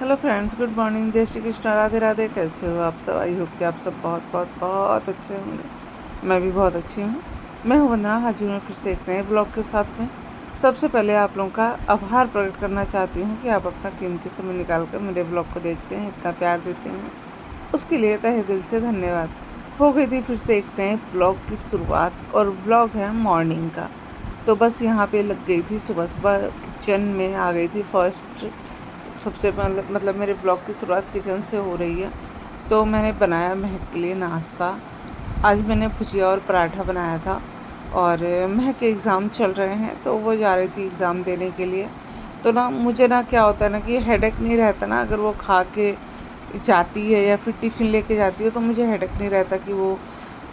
Hello friends, good morning, जय श्री कृष्ण, राधे राधे। कैसे हो आप सब? आई होप कि आप सब बहुत बहुत बहुत अच्छे होंगे। मैं भी बहुत अच्छी हूँ। मैं हूँ वंदना, हाजिर हूँ फिर से एक नए व्लॉग के साथ में। सबसे पहले आप लोगों का आभार प्रकट करना चाहती हूँ कि आप अपना कीमती समय निकाल कर मेरे व्लॉग को देखते हैं, इतना प्यार देते हैं, उसके लिए तहे दिल से धन्यवाद। हो गई थी फिर से एक नए व्लॉग की शुरुआत, और व्लॉग है मॉर्निंग का। तो बस यहाँ पे लग गई थी, सुबह सुबह किचन में आ गई थी। फर्स्ट सबसे मतलब मेरे ब्लॉग की शुरुआत किचन से हो रही है। तो मैंने बनाया महक के लिए नाश्ता। आज मैंने भुजिया और पराठा बनाया था। और महक के एग्ज़ाम चल रहे हैं तो वो जा रही थी एग्ज़ाम देने के लिए। तो ना मुझे ना क्या होता है ना कि हेडेक नहीं रहता ना, अगर वो खा के जाती है या फिर टिफ़िन लेके जाती है तो मुझे हेडेक नहीं रहता कि वो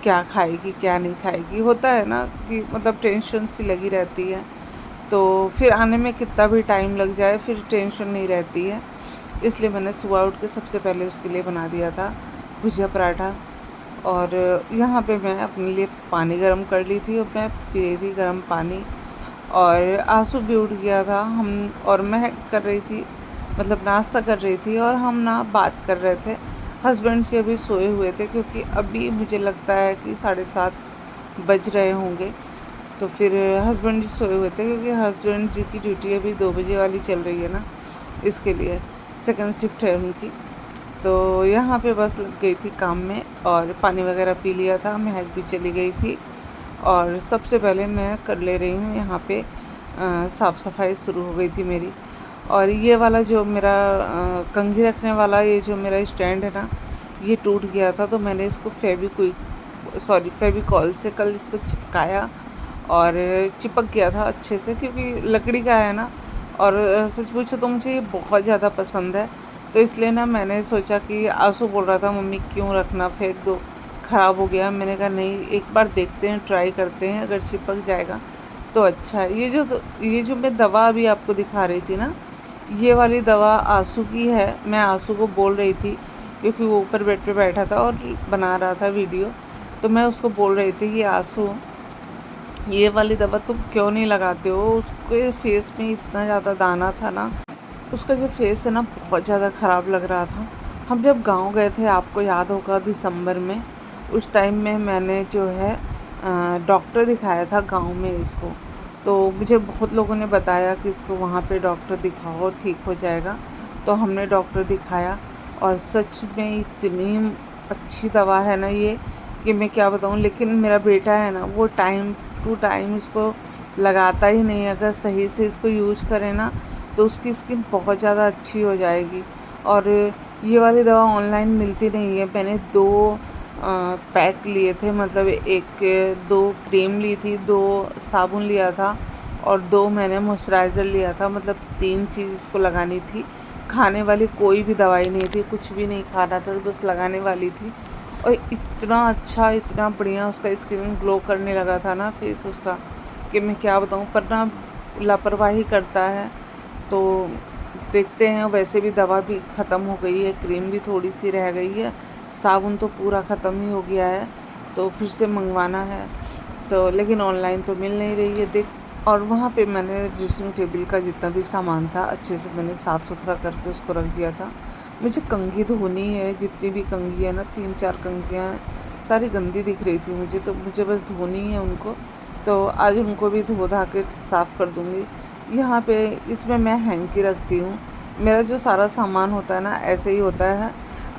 क्या खाएगी क्या नहीं खाएगी। होता है ना कि मतलब टेंशन सी लगी रहती है, तो फिर आने में कितना भी टाइम लग जाए फिर टेंशन नहीं रहती है। इसलिए मैंने सुबह उठ के सबसे पहले उसके लिए बना दिया था भुजिया पराठा। और यहाँ पे मैं अपने लिए पानी गर्म कर ली थी और मैं पी रही थी गर्म पानी। और आंसू भी उठ गया था, हम और मैं कर रही थी, मतलब नाश्ता कर रही थी और हम ना बात कर रहे थे। हस्बैंड जी अभी सोए हुए थे क्योंकि अभी मुझे लगता है कि 7:30 बज रहे होंगे। तो फिर हस्बैंड जी सोए हुए थे क्योंकि हस्बैंड जी की ड्यूटी अभी 2 बजे वाली चल रही है ना, इसके लिए सेकंड शिफ्ट है उनकी। तो यहाँ पे बस लग गई थी काम में और पानी वगैरह पी लिया था। महक भी चली गई थी और सबसे पहले मैं कर ले रही हूँ यहाँ पे साफ़ सफाई शुरू हो गई थी मेरी। और ये वाला जो मेरा कंघी रखने वाला ये जो मेरा स्टैंड है ना, ये टूट गया था। तो मैंने इसको फेविकॉल से कल इसको चिपकाया और चिपक गया था अच्छे से, क्योंकि लकड़ी का है ना। और सच पूछो तो मुझे ये बहुत ज़्यादा पसंद है। तो इसलिए ना मैंने सोचा कि आंसू बोल रहा था मम्मी क्यों रखना, फेंक दो, ख़राब हो गया। मैंने कहा नहीं, एक बार देखते हैं, ट्राई करते हैं, अगर चिपक जाएगा तो अच्छा है। ये जो मैं दवा अभी आपको दिखा रही थी ना, ये वाली दवा आंसू की है। मैं आंसू को बोल रही थी क्योंकि वो ऊपर बेड पे बैठा था और बना रहा था वीडियो। तो मैं उसको बोल रही थी कि आंसू, ये वाली दवा तुम क्यों नहीं लगाते हो? उसके फेस में इतना ज़्यादा दाना था ना, उसका जो फेस है ना बहुत ज़्यादा ख़राब लग रहा था। हम जब गांव गए थे, आपको याद होगा, दिसंबर में, उस टाइम में मैंने जो है डॉक्टर दिखाया था गांव में इसको। तो मुझे बहुत लोगों ने बताया कि इसको वहाँ पे डॉक्टर दिखाओ, ठीक हो जाएगा। तो हमने डॉक्टर दिखाया और सच में इतनी अच्छी दवा है ना ये कि मैं क्या बताऊँ। लेकिन मेरा बेटा है ना, वो टाइम टू टाइम इसको लगाता ही नहीं। अगर सही से इसको यूज करें ना तो उसकी स्किन बहुत ज़्यादा अच्छी हो जाएगी। और ये वाली दवा ऑनलाइन मिलती नहीं है। मैंने 2 पैक लिए थे, मतलब 2 क्रीम ली थी, 2 साबुन लिया था और 2 मैंने मॉइस्चराइज़र लिया था। मतलब 3 चीज़ इसको लगानी थी। खाने वाली कोई भी दवाई नहीं थी, कुछ भी नहीं खाना था, बस लगाने वाली थी। और इतना अच्छा, इतना बढ़िया उसका स्किन ग्लो करने लगा था ना फेस उसका, कि मैं क्या बताऊँ। पर ना लापरवाही करता है। तो देखते हैं। वैसे भी दवा भी ख़त्म हो गई है, क्रीम भी थोड़ी सी रह गई है, साबुन तो पूरा ख़त्म ही हो गया है। तो फिर से मंगवाना है, तो लेकिन ऑनलाइन तो मिल नहीं रही है देख। और वहाँ पे मैंने ड्रेसिंग टेबल का जितना भी सामान था अच्छे से मैंने साफ़ सुथरा करके उसको रख दिया था। मुझे कंघी धोनी है, जितनी भी कंघी है ना, 3-4 कंघियाँ सारी गंदी दिख रही थी मुझे, तो मुझे बस धोनी है उनको। तो आज उनको भी धो धा के साफ़ कर दूँगी। यहाँ पे इसमें मैं हैंकी रखती हूँ। मेरा जो सारा सामान होता है ना ऐसे ही होता है।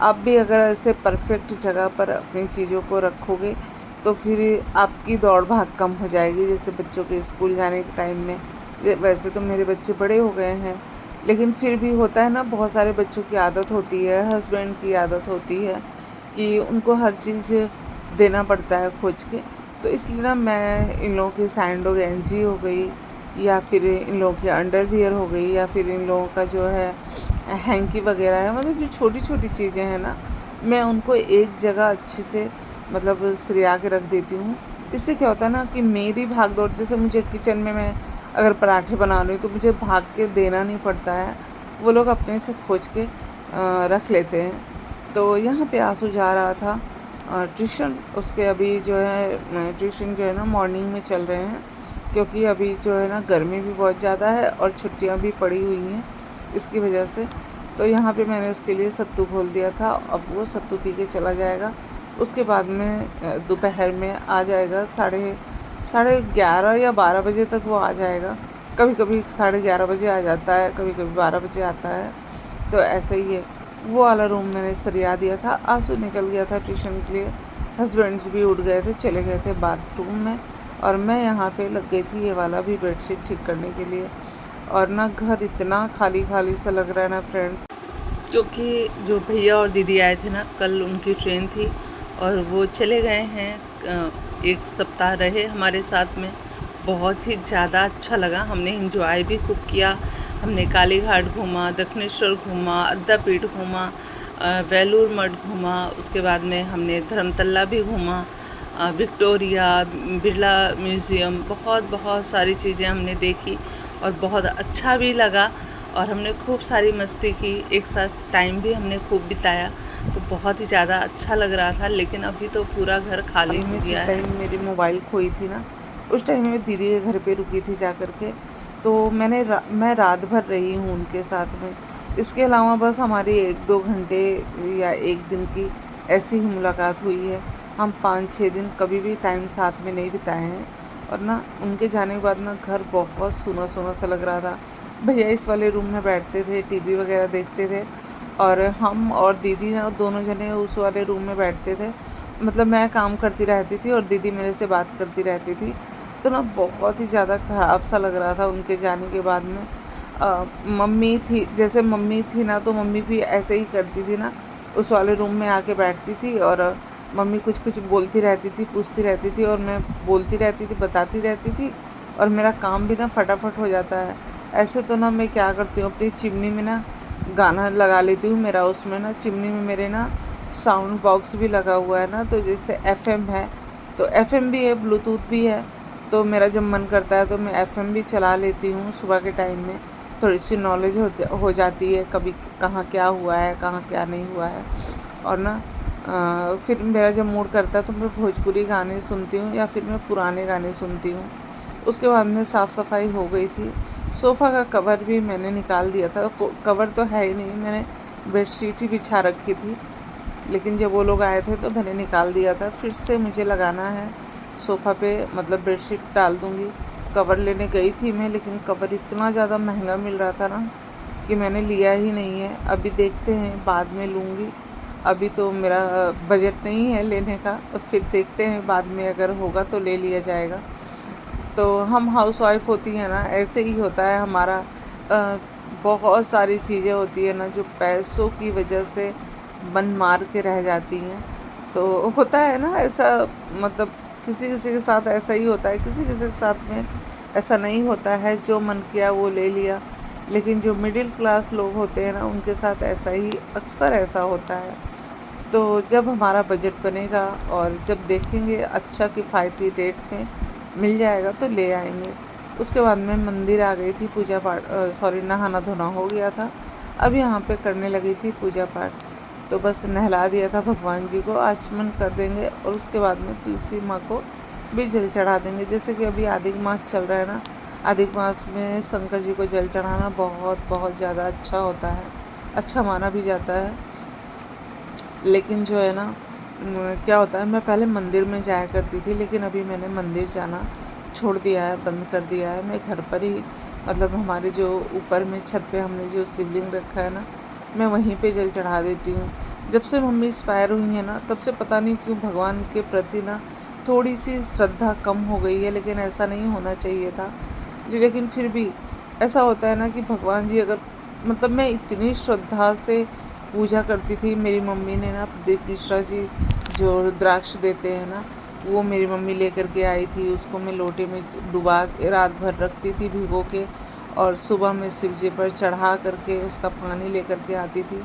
आप भी अगर ऐसे परफेक्ट जगह पर अपनी चीज़ों को रखोगे तो फिर आपकी दौड़ भाग कम हो जाएगी। जैसे बच्चों के स्कूल जाने के टाइम में, वैसे तो मेरे बच्चे बड़े हो गए हैं, लेकिन फिर भी होता है ना, बहुत सारे बच्चों की आदत होती है, हस्बैंड की आदत होती है कि उनको हर चीज़ देना पड़ता है खोज के। तो इसलिए ना मैं इन लोगों की सैंडो गंजी हो गई, या फिर इन लोगों की अंडरवियर हो गई, या फिर इन लोगों का जो है हैंकी वगैरह है, मतलब जो छोटी छोटी चीज़ें हैं ना, मैं उनको एक जगह अच्छे से मतलब सरिया के रख देती हूँ। इससे क्या होता है ना कि मेरी भाग दौड़, जैसे मुझे किचन में मैं अगर पराठे बना रही हूँ तो मुझे भाग के देना नहीं पड़ता है, वो लोग अपने से खोज के रख लेते हैं। तो यहाँ पे आंसू जा रहा था ट्यूशन, उसके अभी जो है ट्यूशन जो है ना मॉर्निंग में चल रहे हैं, क्योंकि अभी जो है ना गर्मी भी बहुत ज़्यादा है और छुट्टियाँ भी पड़ी हुई हैं, इसकी वजह से। तो यहाँ पे मैंने उसके लिए सत्तू घोल दिया था। अब वो सत्तू पी के चला जाएगा। उसके बाद में दोपहर में आ जाएगा, साढ़े साढ़े 11 या 12 बजे तक वो आ जाएगा। कभी कभी 11:30 बजे आ जाता है, कभी कभी 12 बजे आता है। तो ऐसे ही है। वो वाला रूम मैंने सरिया दिया था। आंसू निकल गया था ट्यूशन के लिए। हस्बैंड भी उठ गए थे, चले गए थे बाथरूम में, और मैं यहाँ पे लग गई थी ये वाला भी बेडशीट ठीक करने के लिए। और ना घर इतना खाली खाली सा लग रहा है ना फ्रेंड्स, क्योंकि जो भैया और दीदी आए थे ना, कल उनकी ट्रेन थी और वो चले गए हैं। 1 सप्ताह रहे हमारे साथ में। बहुत ही ज़्यादा अच्छा लगा, हमने एंजॉय भी खूब किया। हमने काली घाट घूमा, दक्षिणेश्वर घूमा, अद्दापीठ घूमा, वेलूर मठ घूमा। उसके बाद में हमने धर्मतल्ला भी घूमा, विक्टोरिया, बिरला म्यूज़ियम, बहुत बहुत सारी चीज़ें हमने देखी और बहुत अच्छा भी लगा। और हमने खूब सारी मस्ती की, एक साथ टाइम भी हमने खूब बिताया। तो बहुत ही ज़्यादा अच्छा लग रहा था। लेकिन अभी तो पूरा घर खाली हो गया है। जिस टाइम मेरी मोबाइल खोई थी ना, उस टाइम मैं दीदी के घर पे रुकी थी जा कर के। तो मैं रात भर रही हूँ उनके साथ में। इसके अलावा बस हमारी 1-2 घंटे या 1 दिन की ऐसी ही मुलाकात हुई है। हम 5-6 दिन कभी भी टाइम साथ में नहीं बिताए हैं। और ना उनके जाने के बाद ना घर बहुत सूना सूना सा लग रहा था। भैया इस वाले रूम में बैठते थे, टीवी वगैरह देखते थे, और हम और दीदी ना दोनों जने उस वाले रूम में बैठते थे। मतलब मैं काम करती रहती थी और दीदी मेरे से बात करती रहती थी। तो ना बहुत ही ज़्यादा ख़राब सा लग रहा था उनके जाने के बाद में। मम्मी थी, जैसे मम्मी थी ना, तो मम्मी भी ऐसे ही करती थी ना, उस वाले रूम में आके बैठती थी और मम्मी कुछ कुछ बोलती रहती थी, पूछती रहती थी, और मैं बोलती रहती थी, बताती रहती थी, और मेरा काम भी ना फटाफट हो जाता है। ऐसे तो ना मैं क्या करती हूँ, अपनी चिमनी में ना गाना लगा लेती हूँ। मेरा उसमें ना चिमनी में मेरे ना साउंड बॉक्स भी लगा हुआ है ना, तो जैसे एफएम है, तो एफएम भी है, ब्लूटूथ भी है। तो मेरा जब मन करता है तो मैं एफएम भी चला लेती हूँ सुबह के टाइम में। थोड़ी सी नॉलेज हो जाती है, कभी कहाँ क्या हुआ है, कहाँ क्या नहीं हुआ है। और ना फिर मेरा जब मूड करता है तो मैं भोजपुरी गाने सुनती हूँ या फिर मैं पुराने गाने सुनती हूँ। उसके बाद में साफ़ सफाई हो गई थी। सोफ़ा का कवर भी मैंने निकाल दिया था। कवर तो है ही नहीं, मैंने बेडशीट ही बिछा रखी थी। लेकिन जब वो लोग आए थे तो मैंने निकाल दिया था। फिर से मुझे लगाना है सोफ़ा पे, मतलब बेडशीट डाल दूँगी। कवर लेने गई थी मैं, लेकिन कवर इतना ज़्यादा महंगा मिल रहा था ना कि मैंने लिया ही नहीं है। अभी देखते हैं, बाद में लूँगी। अभी तो मेरा बजट नहीं है लेने का, फिर देखते हैं बाद में अगर होगा तो ले लिया जाएगा। तो हम हाउसवाइफ होती हैं ना, ऐसे ही होता है हमारा। बहुत सारी चीज़ें होती है ना जो पैसों की वजह से मन मार के रह जाती हैं। तो होता है ना ऐसा, मतलब किसी किसी के साथ ऐसा ही होता है, किसी किसी के साथ में ऐसा नहीं होता है। जो मन किया वो ले लिया। लेकिन जो मिडिल क्लास लोग होते हैं ना, उनके साथ ऐसा ही अक्सर ऐसा होता है। तो जब हमारा बजट बनेगा और जब देखेंगे अच्छा किफ़ायती रेट में मिल जाएगा तो ले आएंगे। उसके बाद मैं मंदिर आ गई थी, पूजा पाठ, सॉरी, नहाना धोना हो गया था। अब यहाँ पे करने लगी थी पूजा पाठ। तो बस नहला दिया था भगवान जी को, आचमन कर देंगे और उसके बाद में तुलसी माँ को भी जल चढ़ा देंगे। जैसे कि अभी अधिक मास चल रहा है ना, अधिक मास में शंकर जी को जल चढ़ाना बहुत बहुत ज़्यादा अच्छा होता है, अच्छा माना भी जाता है। लेकिन जो है ना, क्या होता है, मैं पहले मंदिर में जाया करती थी, लेकिन अभी मैंने मंदिर जाना छोड़ दिया है, बंद कर दिया है। मैं घर पर ही, मतलब हमारे जो ऊपर में छत पे हमने जो शिवलिंग रखा है ना, मैं वहीं पे जल चढ़ा देती हूँ। जब से मम्मी एक्सपायर हुई है ना, तब से पता नहीं क्यों भगवान के प्रति ना थोड़ी सी श्रद्धा कम हो गई है। लेकिन ऐसा नहीं होना चाहिए था। लेकिन फिर भी ऐसा होता है ना कि भगवान जी अगर, मतलब मैं इतनी श्रद्धा से पूजा करती थी। मेरी मम्मी ने ना, प्रदीप मिश्रा जी जो रुद्राक्ष देते हैं ना, वो मेरी मम्मी लेकर के आई थी। उसको मैं लोटे में डुबा के रात भर रखती थी भिगो के, और सुबह में शिव जी पर चढ़ा करके उसका पानी लेकर के आती थी,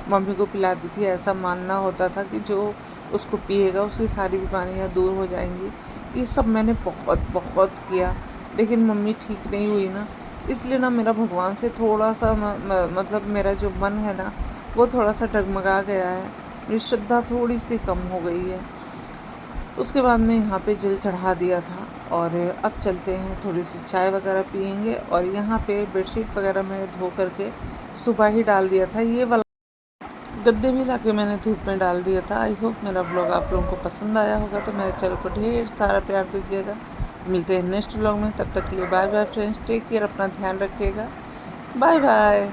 मम्मी को पिलाती थी। ऐसा मानना होता था कि जो उसको पिएगा उसकी सारी बीमारियाँ दूर हो जाएंगी। ये सब मैंने बहुत बहुत किया, लेकिन मम्मी ठीक नहीं हुई ना, इसलिए ना मेरा भगवान से थोड़ा सा मतलब मेरा जो मन है ना, वो थोड़ा सा डगमगा गया है। मेरी श्रद्धा थोड़ी सी कम हो गई है। उसके बाद मैं यहाँ पे जल चढ़ा दिया था, और अब चलते हैं, थोड़ी सी चाय वगैरह पियेंगे। और यहाँ पे बेडशीट वगैरह मैंने धो करके सुबह ही डाल दिया था। ये वाला गद्दे भी लाके मैंने धूप में डाल दिया था। आई होप मेरा ब्लॉग आप लोगों को पसंद आया होगा, तो मेरे चैनल को ढेर सारा प्यार दीजिएगा। मिलते हैं नेक्स्ट ब्लॉग में, तब तक के लिए bye bye friends, take care, अपना ध्यान रखिएगा, बाय बाय।